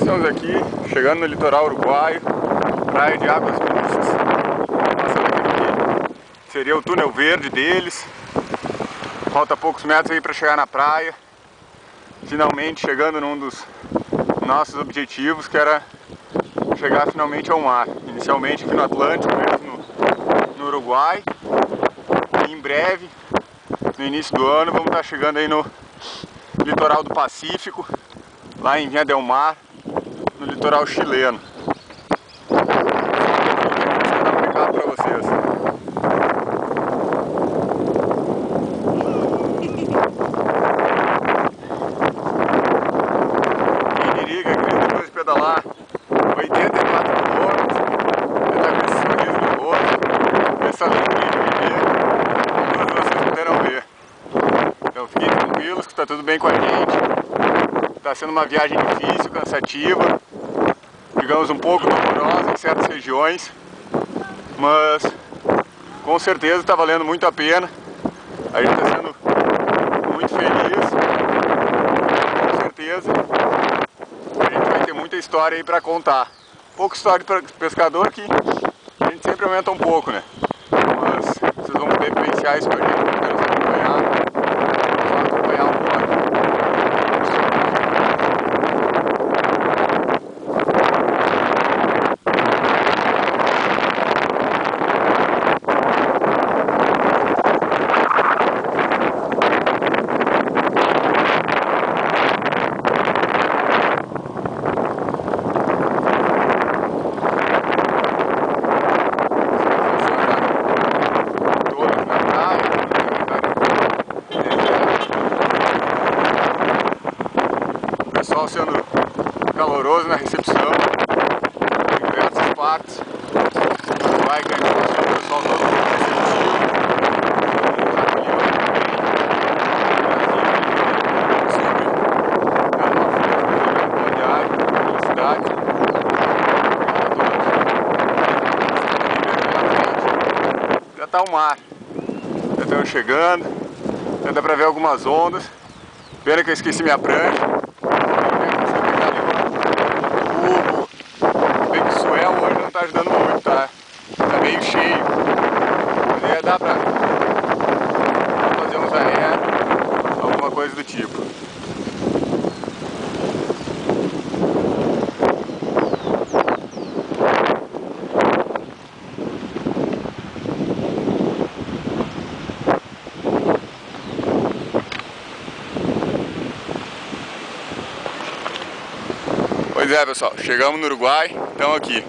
Estamos aqui, chegando no litoral uruguaio, praia de Águas Dulces. Passando aqui, seria o túnel verde deles. Falta poucos metros aí para chegar na praia. Finalmente chegando num dos nossos objetivos, que era chegar finalmente ao mar. Inicialmente aqui no Atlântico, mesmo no Uruguai. E em breve, no início do ano, vamos estar chegando aí no litoral do Pacífico, lá em Viña del Mar, no litoral chileno. Vou dar um recado para vocês. Quem diria que depois de pedalar 84 km, tentar com esse sorriso no rosto, essa alegria de viver, como todos vocês puderam ver. Então fiquem tranquilos que está tudo bem com a gente. Está sendo uma viagem difícil, cansativa, digamos um pouco dolorosa em certas regiões, mas com certeza está valendo muito a pena. A gente está sendo muito feliz, com certeza a gente vai ter muita história aí para contar. Pouca história para pescador, que a gente sempre aumenta um pouco, né? Mas vocês vão poder vivenciar isso com a gente, vão poder nos acompanhar um pouco. O pessoal sendo caloroso na recepção, em diversas partes do Uruguai, que a gente conseguiu, o pessoal todo muito receptivo, já está o mar, já estamos chegando, já dá para ver algumas ondas. Pena que eu esqueci minha prancha. Bem que o suel hoje não está ajudando muito, tá? Tá meio cheio. Mas ia dar pra fazer uns aéreos, alguma coisa do tipo. Pois é, pessoal, chegamos no Uruguai, estamos aqui.